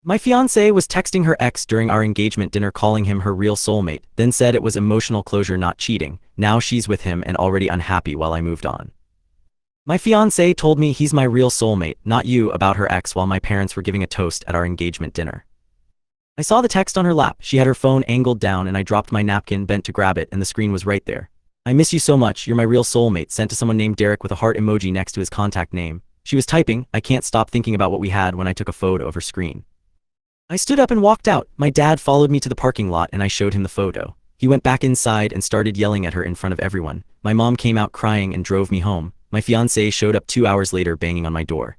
My fiancée was texting her ex during our engagement dinner calling him her real soulmate, then said it was emotional closure not cheating. Now she's with him and already unhappy while I moved on. My fiancée told me he's my real soulmate, not you, about her ex while my parents were giving a toast at our engagement dinner. I saw the text on her lap. She had her phone angled down and I dropped my napkin, bent to grab it, and the screen was right there. I miss you so much, you're my real soulmate, sent to someone named Derek with a heart emoji next to his contact name. She was typing. I can't stop thinking about what we had when I took a photo of her screen. I stood up and walked out. My dad followed me to the parking lot and I showed him the photo. He went back inside and started yelling at her in front of everyone. My mom came out crying and drove me home. My fiancée showed up 2 hours later banging on my door.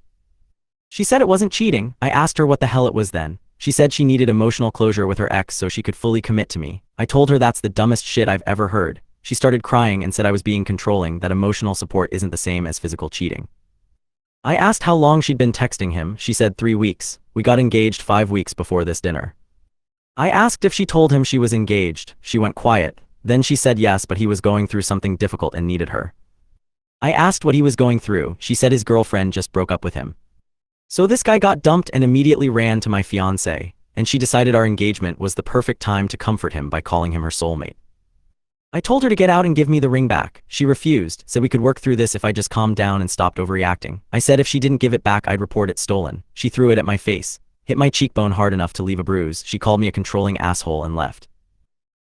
She said it wasn't cheating. I asked her what the hell it was then. She said she needed emotional closure with her ex so she could fully commit to me. I told her that's the dumbest shit I've ever heard. She started crying and said I was being controlling, that emotional support isn't the same as physical cheating. I asked how long she'd been texting him. She said 3 weeks. We got engaged 5 weeks before this dinner. I asked if she told him she was engaged. She went quiet. Then she said yes, but he was going through something difficult and needed her. I asked what he was going through. She said his girlfriend just broke up with him. So this guy got dumped and immediately ran to my fiancée, and she decided our engagement was the perfect time to comfort him by calling him her soulmate. I told her to get out and give me the ring back. She refused, said we could work through this if I just calmed down and stopped overreacting. I said if she didn't give it back I'd report it stolen. She threw it at my face, hit my cheekbone hard enough to leave a bruise. She called me a controlling asshole and left.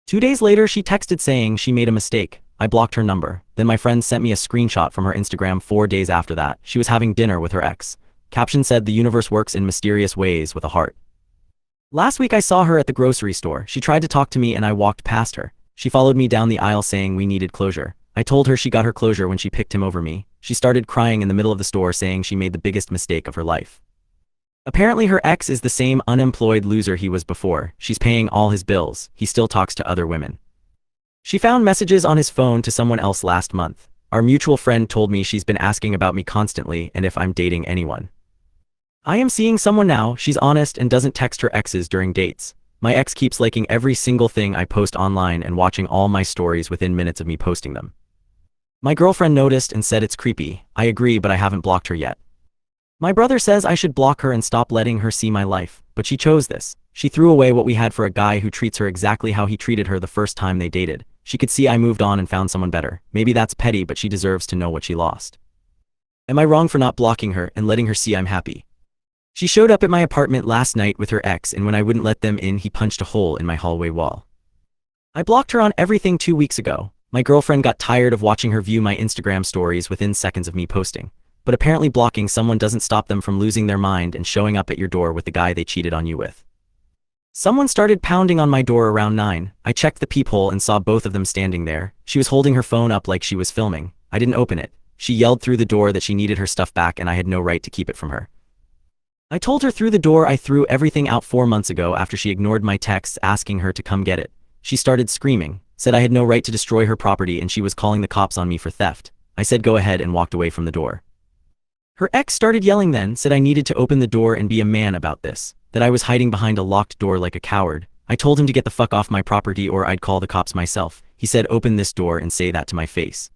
2 days later she texted saying she made a mistake. I blocked her number. Then my friend sent me a screenshot from her Instagram 4 days after that. She was having dinner with her ex. Caption said the universe works in mysterious ways with a heart. Last week I saw her at the grocery store. She tried to talk to me and I walked past her. She followed me down the aisle saying we needed closure. I told her she got her closure when she picked him over me. She started crying in the middle of the store saying she made the biggest mistake of her life. Apparently her ex is the same unemployed loser he was before. She's paying all his bills. He still talks to other women. She found messages on his phone to someone else last month. Our mutual friend told me she's been asking about me constantly and if I'm dating anyone. I am seeing someone now. She's honest and doesn't text her exes during dates. My ex keeps liking every single thing I post online and watching all my stories within minutes of me posting them. My girlfriend noticed and said it's creepy. I agree, but I haven't blocked her yet. My brother says I should block her and stop letting her see my life, but she chose this. She threw away what we had for a guy who treats her exactly how he treated her the first time they dated. She could see I moved on and found someone better. Maybe that's petty, but she deserves to know what she lost. Am I wrong for not blocking her and letting her see I'm happy? She showed up at my apartment last night with her ex, and when I wouldn't let them in he punched a hole in my hallway wall. I blocked her on everything 2 weeks ago. My girlfriend got tired of watching her view my Instagram stories within seconds of me posting. But apparently blocking someone doesn't stop them from losing their mind and showing up at your door with the guy they cheated on you with. Someone started pounding on my door around 9. I checked the peephole and saw both of them standing there. She was holding her phone up like she was filming. I didn't open it. She yelled through the door that she needed her stuff back and I had no right to keep it from her. I told her through the door I threw everything out 4 months ago after she ignored my texts asking her to come get it. She started screaming, said I had no right to destroy her property and she was calling the cops on me for theft. I said go ahead and walked away from the door. Her ex started yelling then, said I needed to open the door and be a man about this, that I was hiding behind a locked door like a coward. I told him to get the fuck off my property or I'd call the cops myself. He said open this door and say that to my face.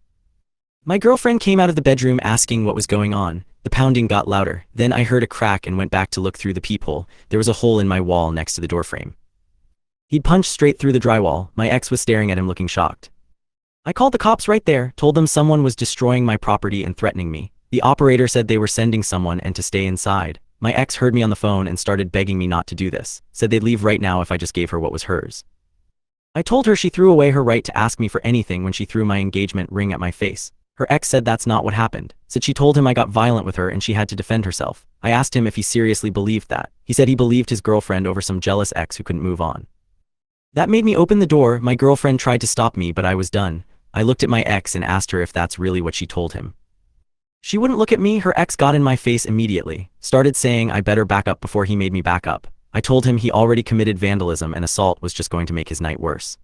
My girlfriend came out of the bedroom asking what was going on. The pounding got louder. Then I heard a crack and went back to look through the peephole. There was a hole in my wall next to the doorframe. He'd punched straight through the drywall. My ex was staring at him looking shocked. I called the cops right there, told them someone was destroying my property and threatening me. The operator said they were sending someone and to stay inside. My ex heard me on the phone and started begging me not to do this, said they'd leave right now if I just gave her what was hers. I told her she threw away her right to ask me for anything when she threw my engagement ring at my face. Her ex said that's not what happened, said she told him I got violent with her and she had to defend herself. I asked him if he seriously believed that. He said he believed his girlfriend over some jealous ex who couldn't move on. That made me open the door. My girlfriend tried to stop me but I was done. I looked at my ex and asked her if that's really what she told him. She wouldn't look at me. Her ex got in my face immediately, started saying I better back up before he made me back up. I told him he already committed vandalism and assault was just going to make his night worse.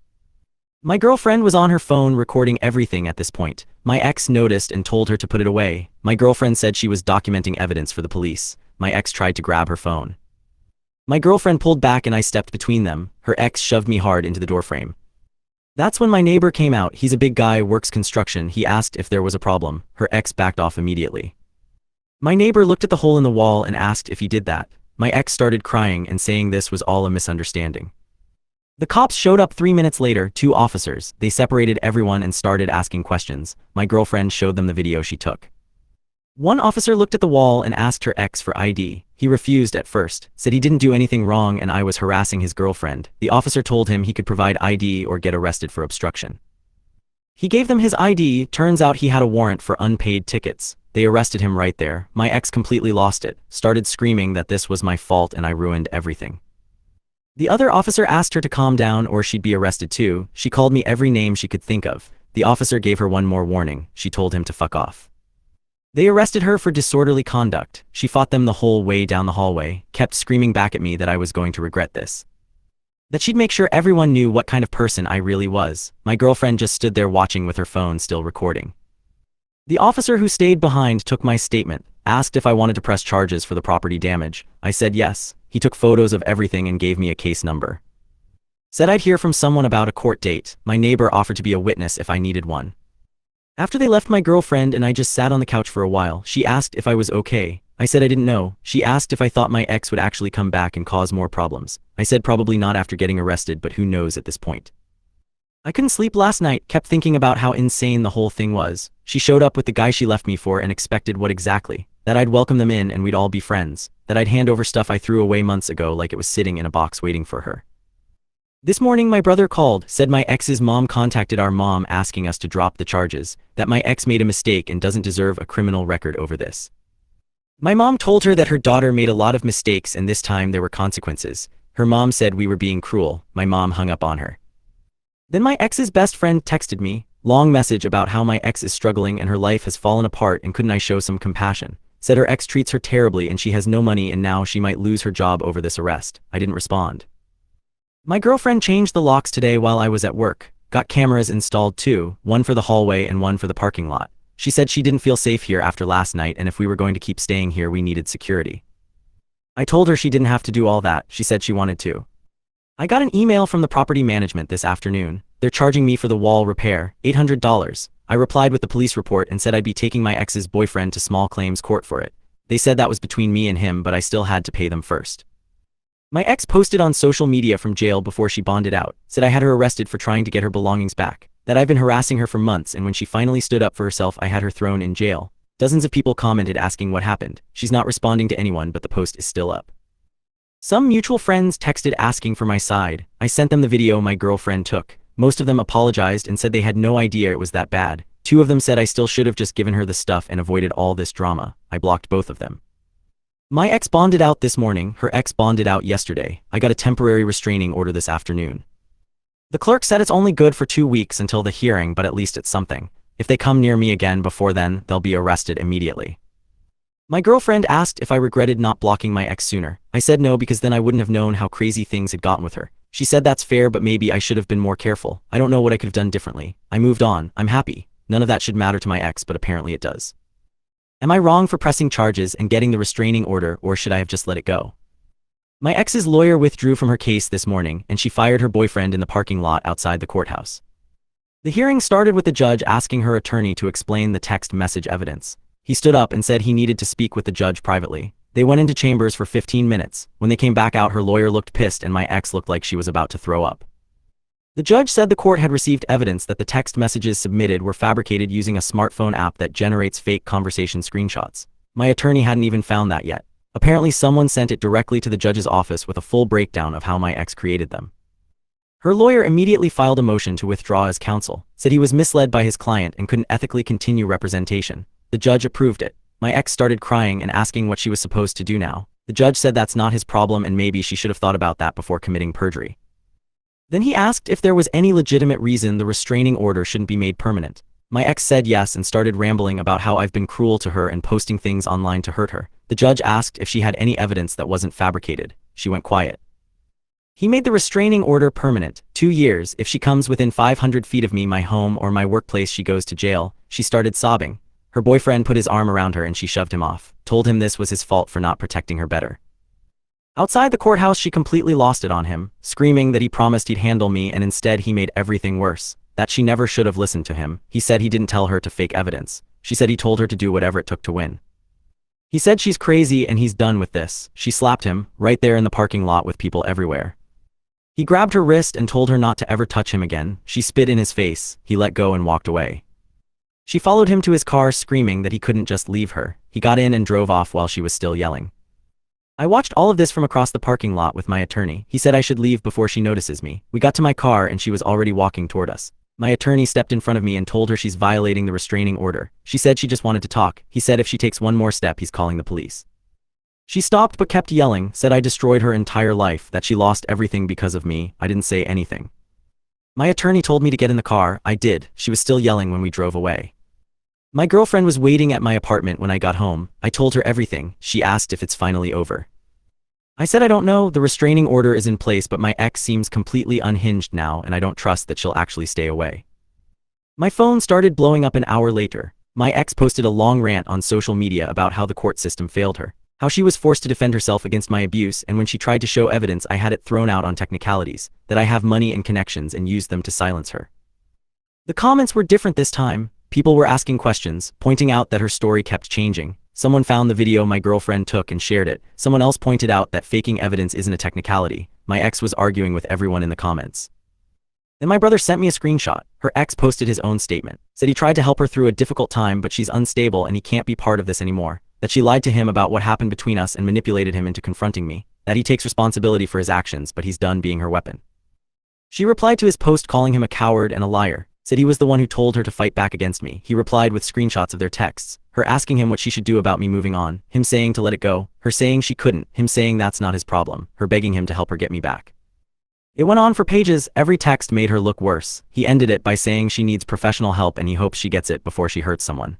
My girlfriend was on her phone recording everything at this point. My ex noticed and told her to put it away. My girlfriend said she was documenting evidence for the police. My ex tried to grab her phone. My girlfriend pulled back and I stepped between them. Her ex shoved me hard into the doorframe. That's when my neighbor came out. He's a big guy, works construction. He asked if there was a problem. Her ex backed off immediately. My neighbor looked at the hole in the wall and asked if he did that. My ex started crying and saying this was all a misunderstanding. The cops showed up 3 minutes later, 2 officers. They separated everyone and started asking questions. My girlfriend showed them the video she took. One officer looked at the wall and asked her ex for ID. He refused at first, said he didn't do anything wrong and I was harassing his girlfriend. The officer told him he could provide ID or get arrested for obstruction. He gave them his ID. Turns out he had a warrant for unpaid tickets. They arrested him right there. My ex completely lost it, started screaming that this was my fault and I ruined everything. The other officer asked her to calm down or she'd be arrested too. She called me every name she could think of. The officer gave her one more warning. She told him to fuck off. They arrested her for disorderly conduct. She fought them the whole way down the hallway, kept screaming back at me that I was going to regret this. That she'd make sure everyone knew what kind of person I really was. My girlfriend just stood there watching with her phone still recording. The officer who stayed behind took my statement, asked if I wanted to press charges for the property damage. I said yes. He took photos of everything and gave me a case number. Said I'd hear from someone about a court date. My neighbor offered to be a witness if I needed one. After they left, my girlfriend and I just sat on the couch for a while. She asked if I was okay. I said I didn't know. She asked if I thought my ex would actually come back and cause more problems. I said probably not after getting arrested, but who knows at this point. I couldn't sleep last night, kept thinking about how insane the whole thing was. She showed up with the guy she left me for and expected what exactly? That I'd welcome them in and we'd all be friends. That I'd hand over stuff I threw away months ago like it was sitting in a box waiting for her. This morning my brother called, said my ex's mom contacted our mom asking us to drop the charges, that my ex made a mistake and doesn't deserve a criminal record over this. My mom told her that her daughter made a lot of mistakes and this time there were consequences. Her mom said we were being cruel. My mom hung up on her. Then my ex's best friend texted me, long message about how my ex is struggling and her life has fallen apart and couldn't I show some compassion. Said her ex treats her terribly and she has no money and now she might lose her job over this arrest. I didn't respond. My girlfriend changed the locks today while I was at work. Got cameras installed too, one for the hallway and one for the parking lot. She said she didn't feel safe here after last night and if we were going to keep staying here we needed security. I told her she didn't have to do all that. She said she wanted to. I got an email from the property management this afternoon. They're charging me for the wall repair, $800. I replied with the police report and said I'd be taking my ex's boyfriend to small claims court for it. They said that was between me and him, but I still had to pay them first. My ex posted on social media from jail before she bonded out, said I had her arrested for trying to get her belongings back, that I've been harassing her for months and when she finally stood up for herself I had her thrown in jail. Dozens of people commented asking what happened. She's not responding to anyone but the post is still up. Some mutual friends texted asking for my side. I sent them the video my girlfriend took. Most of them apologized and said they had no idea it was that bad. 2 of them said I still should have just given her the stuff and avoided all this drama. I blocked both of them. My ex bonded out this morning. Her ex bonded out yesterday. I got a temporary restraining order this afternoon. The clerk said it's only good for 2 weeks until the hearing, but at least it's something. If they come near me again before then, they'll be arrested immediately. My girlfriend asked if I regretted not blocking my ex sooner. I said no because then I wouldn't have known how crazy things had gotten with her. She said that's fair but maybe I should have been more careful. I don't know what I could have done differently. I moved on. I'm happy. None of that should matter to my ex but apparently it does. Am I wrong for pressing charges and getting the restraining order or should I have just let it go? My ex's lawyer withdrew from her case this morning and she fired her boyfriend in the parking lot outside the courthouse. The hearing started with the judge asking her attorney to explain the text message evidence. He stood up and said he needed to speak with the judge privately. They went into chambers for 15 minutes. When they came back out, her lawyer looked pissed and my ex looked like she was about to throw up. The judge said the court had received evidence that the text messages submitted were fabricated using a smartphone app that generates fake conversation screenshots. My attorney hadn't even found that yet. Apparently someone sent it directly to the judge's office with a full breakdown of how my ex created them. Her lawyer immediately filed a motion to withdraw as counsel, said he was misled by his client and couldn't ethically continue representation. The judge approved it. My ex started crying and asking what she was supposed to do now. The judge said that's not his problem and maybe she should have thought about that before committing perjury. Then he asked if there was any legitimate reason the restraining order shouldn't be made permanent. My ex said yes and started rambling about how I've been cruel to her and posting things online to hurt her. The judge asked if she had any evidence that wasn't fabricated. She went quiet. He made the restraining order permanent, 2 years. If she comes within 500 feet of me, my home or my workplace, she goes to jail. She started sobbing. Her boyfriend put his arm around her and she shoved him off, told him this was his fault for not protecting her better. Outside the courthouse she completely lost it on him, screaming that he promised he'd handle me and instead he made everything worse, that she never should have listened to him. He said he didn't tell her to fake evidence. She said he told her to do whatever it took to win. He said she's crazy and he's done with this. She slapped him, right there in the parking lot with people everywhere. He grabbed her wrist and told her not to ever touch him again. She spit in his face. He let go and walked away. She followed him to his car screaming that he couldn't just leave her. He got in and drove off while she was still yelling. I watched all of this from across the parking lot with my attorney. He said I should leave before she notices me. We got to my car and she was already walking toward us. My attorney stepped in front of me and told her she's violating the restraining order. She said she just wanted to talk. He said if she takes one more step, he's calling the police. She stopped but kept yelling, said I destroyed her entire life, that she lost everything because of me. I didn't say anything. My attorney told me to get in the car. I did. She was still yelling when we drove away. My girlfriend was waiting at my apartment when I got home. I told her everything. She asked if it's finally over. I said I don't know, the restraining order is in place but my ex seems completely unhinged now and I don't trust that she'll actually stay away. My phone started blowing up an hour later. My ex posted a long rant on social media about how the court system failed her, how she was forced to defend herself against my abuse, and when she tried to show evidence I had it thrown out on technicalities, that I have money and connections and used them to silence her. The comments were different this time. People were asking questions, pointing out that her story kept changing. Someone found the video my girlfriend took and shared it. Someone else pointed out that faking evidence isn't a technicality. My ex was arguing with everyone in the comments. Then my brother sent me a screenshot. Her ex posted his own statement, said he tried to help her through a difficult time but she's unstable and he can't be part of this anymore, that she lied to him about what happened between us and manipulated him into confronting me, that he takes responsibility for his actions but he's done being her weapon. She replied to his post calling him a coward and a liar, said he was the one who told her to fight back against me. He replied with screenshots of their texts, her asking him what she should do about me moving on, him saying to let it go, her saying she couldn't, him saying that's not his problem, her begging him to help her get me back. It went on for pages. Every text made her look worse. He ended it by saying she needs professional help and he hopes she gets it before she hurts someone.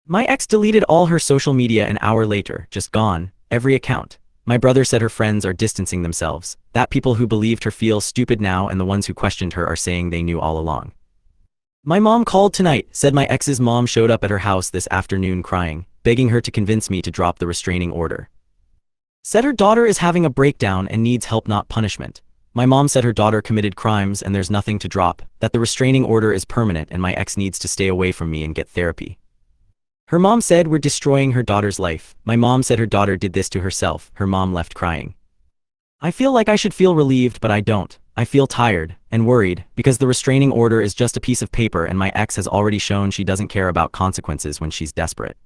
My ex deleted all her social media an hour later, just gone, every account. My brother said her friends are distancing themselves, that people who believed her feel stupid now and the ones who questioned her are saying they knew all along. My mom called tonight, said my ex's mom showed up at her house this afternoon crying, begging her to convince me to drop the restraining order. Said her daughter is having a breakdown and needs help not punishment. My mom said her daughter committed crimes and there's nothing to drop, that the restraining order is permanent and my ex needs to stay away from me and get therapy. Her mom said we're destroying her daughter's life. My mom said her daughter did this to herself. Her mom left crying. I feel like I should feel relieved but I don't. I feel tired and worried because the restraining order is just a piece of paper and my ex has already shown she doesn't care about consequences when she's desperate.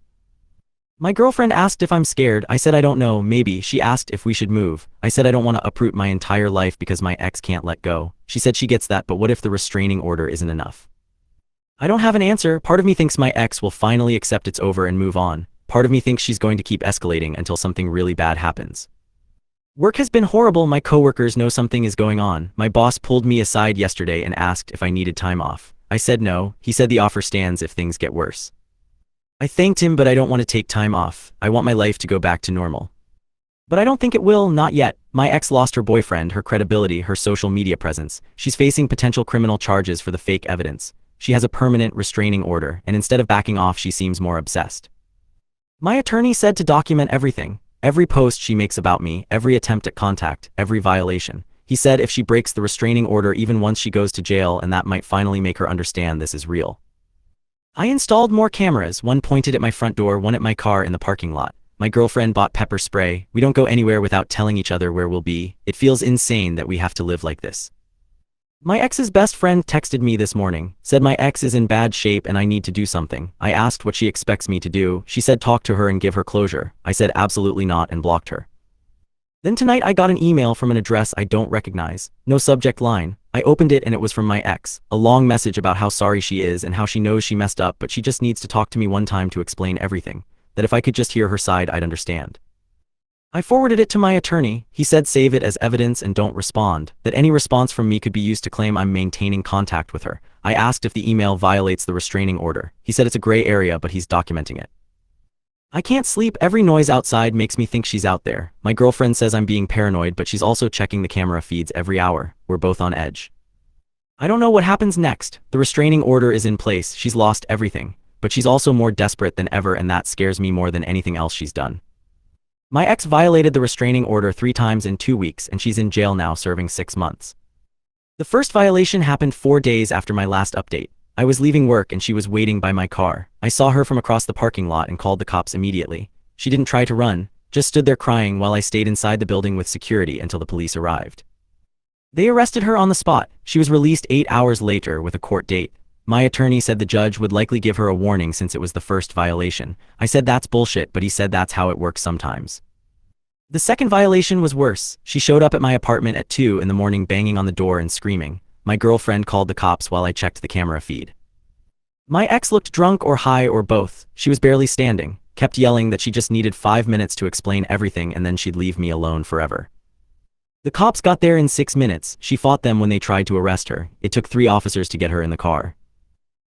My girlfriend asked if I'm scared. I said I don't know, maybe. She asked if we should move. I said I don't want to uproot my entire life because my ex can't let go. She said she gets that, but what if the restraining order isn't enough? I don't have an answer. Part of me thinks my ex will finally accept it's over and move on. Part of me thinks she's going to keep escalating until something really bad happens. Work has been horrible. My coworkers know something is going on. My boss pulled me aside yesterday and asked if I needed time off. I said no. He said the offer stands if things get worse. I thanked him, but I don't want to take time off. I want my life to go back to normal. But I don't think it will, not yet. My ex lost her boyfriend, her credibility, her social media presence. She's facing potential criminal charges for the fake evidence. She has a permanent restraining order, and instead of backing off, she seems more obsessed. My attorney said to document everything. Every post she makes about me, every attempt at contact, every violation. He said if she breaks the restraining order even once she goes to jail, and that might finally make her understand this is real. I installed more cameras, one pointed at my front door, one at my car in the parking lot. My girlfriend bought pepper spray. We don't go anywhere without telling each other where we'll be. It feels insane that we have to live like this. My ex's best friend texted me this morning, said my ex is in bad shape and I need to do something. I asked what she expects me to do. She said talk to her and give her closure. I said absolutely not and blocked her. Then tonight I got an email from an address I don't recognize. No subject line. I opened it and it was from my ex. A long message about how sorry she is and how she knows she messed up but she just needs to talk to me one time to explain everything. That if I could just hear her side I'd understand. I forwarded it to my attorney. He said save it as evidence and don't respond, that any response from me could be used to claim I'm maintaining contact with her. I asked if the email violates the restraining order. He said it's a gray area but he's documenting it. I can't sleep. Every noise outside makes me think she's out there. My girlfriend says I'm being paranoid but she's also checking the camera feeds every hour. We're both on edge. I don't know what happens next. The restraining order is in place. She's lost everything. But she's also more desperate than ever and that scares me more than anything else she's done. My ex violated the restraining order 3 times in 2 weeks and she's in jail now serving 6 months. The first violation happened 4 days after my last update. I was leaving work and she was waiting by my car. I saw her from across the parking lot and called the cops immediately. She didn't try to run, just stood there crying while I stayed inside the building with security until the police arrived. They arrested her on the spot. She was released 8 hours later with a court date. My attorney said the judge would likely give her a warning since it was the first violation. I said that's bullshit, but he said that's how it works sometimes. The second violation was worse. She showed up at my apartment at 2 in the morning banging on the door and screaming. My girlfriend called the cops while I checked the camera feed. My ex looked drunk or high or both. She was barely standing, kept yelling that she just needed 5 minutes to explain everything and then she'd leave me alone forever. The cops got there in 6 minutes. She fought them when they tried to arrest her. It took 3 officers to get her in the car.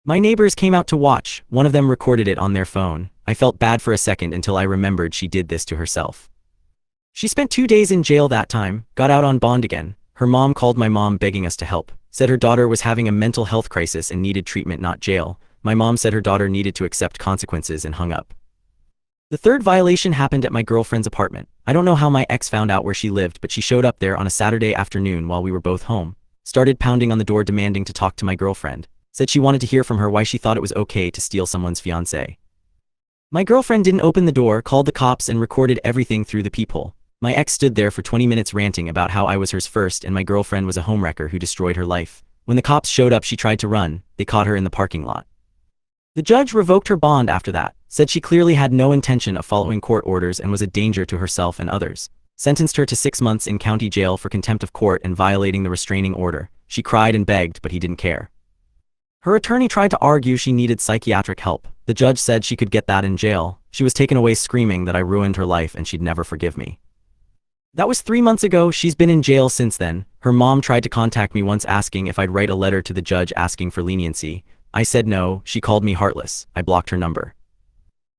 My neighbors came out to watch. One of them recorded it on their phone. I felt bad for a second until I remembered she did this to herself. She spent 2 days in jail that time, got out on bond again. Her mom called my mom begging us to help, said her daughter was having a mental health crisis and needed treatment, not jail. My mom said her daughter needed to accept consequences and hung up. The third violation happened at my girlfriend's apartment. I don't know how my ex found out where she lived, but she showed up there on a Saturday afternoon while we were both home, started pounding on the door demanding to talk to my girlfriend, said she wanted to hear from her why she thought it was okay to steal someone's fiancé. My girlfriend didn't open the door, called the cops and recorded everything through the peephole. My ex stood there for 20 minutes ranting about how I was hers first and my girlfriend was a homewrecker who destroyed her life. When the cops showed up, she tried to run. They caught her in the parking lot. The judge revoked her bond after that, said she clearly had no intention of following court orders and was a danger to herself and others. Sentenced her to 6 months in county jail for contempt of court and violating the restraining order. She cried and begged, but he didn't care. Her attorney tried to argue she needed psychiatric help. The judge said she could get that in jail. She was taken away screaming that I ruined her life and she'd never forgive me. That was 3 months ago. She's been in jail since then. Her mom tried to contact me once asking if I'd write a letter to the judge asking for leniency. I said no. She called me heartless. I blocked her number.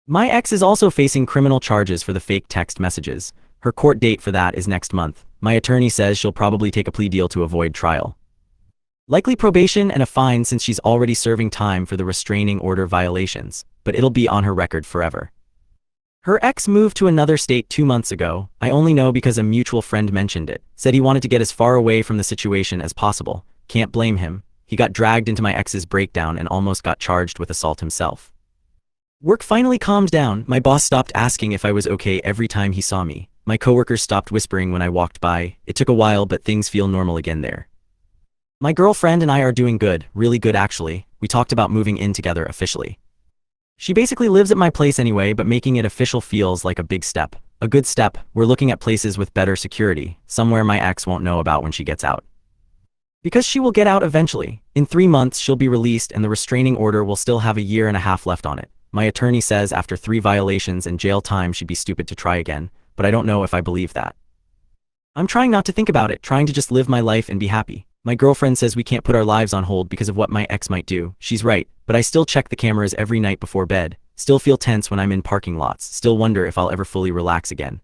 My ex is also facing criminal charges for the fake text messages. Her court date for that is next month. My attorney says she'll probably take a plea deal to avoid trial. Likely probation and a fine since she's already serving time for the restraining order violations, but it'll be on her record forever. Her ex moved to another state 2 months ago. I only know because a mutual friend mentioned it. Said he wanted to get as far away from the situation as possible. Can't blame him. He got dragged into my ex's breakdown and almost got charged with assault himself. Work finally calmed down. My boss stopped asking if I was okay every time he saw me. My coworkers stopped whispering when I walked by. It took a while, but things feel normal again there. My girlfriend and I are doing good, really good actually. We talked about moving in together officially. She basically lives at my place anyway, but making it official feels like a big step. A good step. We're looking at places with better security, somewhere my ex won't know about when she gets out. Because she will get out eventually. In 3 months she'll be released and the restraining order will still have a 1.5 years left on it. My attorney says after 3 violations and jail time she'd be stupid to try again, but I don't know if I believe that. I'm trying not to think about it, trying to just live my life and be happy. My girlfriend says we can't put our lives on hold because of what my ex might do. She's right, but I still check the cameras every night before bed, still feel tense when I'm in parking lots, still wonder if I'll ever fully relax again.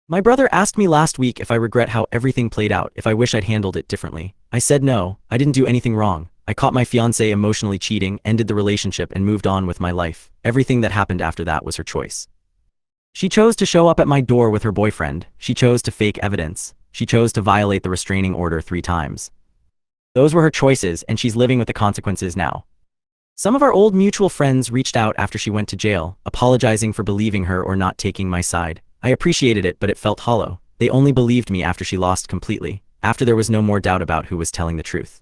My brother asked me last week if I regret how everything played out, if I wish I'd handled it differently. I said no, I didn't do anything wrong. I caught my fiancé emotionally cheating, ended the relationship and moved on with my life. Everything that happened after that was her choice. She chose to show up at my door with her boyfriend. She chose to fake evidence. She chose to violate the restraining order 3 times. Those were her choices, and she's living with the consequences now. Some of our old mutual friends reached out after she went to jail, apologizing for believing her or not taking my side. I appreciated it, but it felt hollow. They only believed me after she lost completely, after there was no more doubt about who was telling the truth.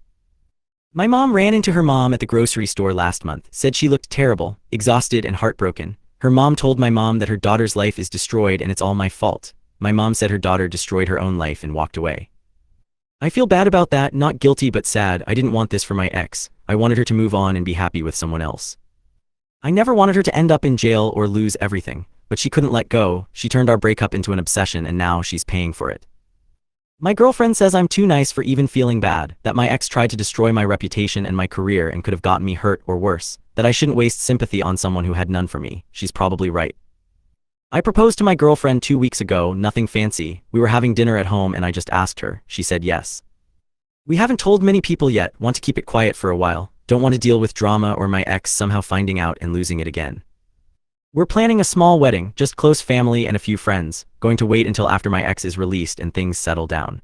My mom ran into her mom at the grocery store last month, said she looked terrible, exhausted and heartbroken. Her mom told my mom that her daughter's life is destroyed and it's all my fault. My mom said her daughter destroyed her own life and walked away. I feel bad about that, not guilty but sad. I didn't want this for my ex. I wanted her to move on and be happy with someone else. I never wanted her to end up in jail or lose everything, but she couldn't let go. She turned our breakup into an obsession and now she's paying for it. My girlfriend says I'm too nice for even feeling bad, that my ex tried to destroy my reputation and my career and could have gotten me hurt or worse, that I shouldn't waste sympathy on someone who had none for me. She's probably right. I proposed to my girlfriend 2 weeks ago, nothing fancy. We were having dinner at home and I just asked her. She said yes. We haven't told many people yet, want to keep it quiet for a while, don't want to deal with drama or my ex somehow finding out and losing it again. We're planning a small wedding, just close family and a few friends, going to wait until after my ex is released and things settle down.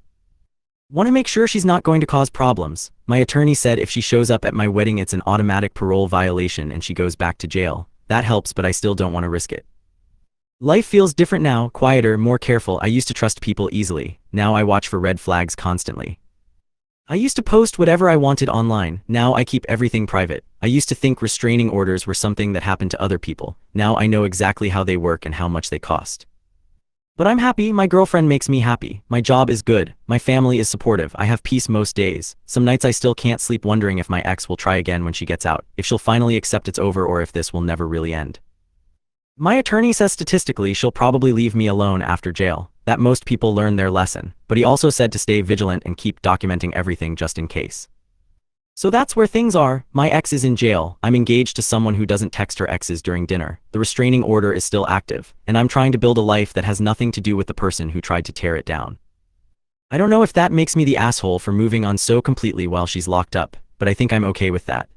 Want to make sure she's not going to cause problems. My attorney said if she shows up at my wedding it's an automatic parole violation and she goes back to jail. That helps, but I still don't want to risk it. Life feels different now, quieter, more careful. I used to trust people easily. Now I watch for red flags constantly. I used to post whatever I wanted online. Now I keep everything private. I used to think restraining orders were something that happened to other people. Now I know exactly how they work and how much they cost. But I'm happy. My girlfriend makes me happy. My job is good. My family is supportive. I have peace most days. Some nights I still can't sleep wondering if my ex will try again when she gets out, if she'll finally accept it's over, or if this will never really end. My attorney says statistically she'll probably leave me alone after jail, that most people learn their lesson, but he also said to stay vigilant and keep documenting everything just in case. So that's where things are. My ex is in jail. I'm engaged to someone who doesn't text her exes during dinner. The restraining order is still active, and I'm trying to build a life that has nothing to do with the person who tried to tear it down. I don't know if that makes me the asshole for moving on so completely while she's locked up, but I think I'm okay with that.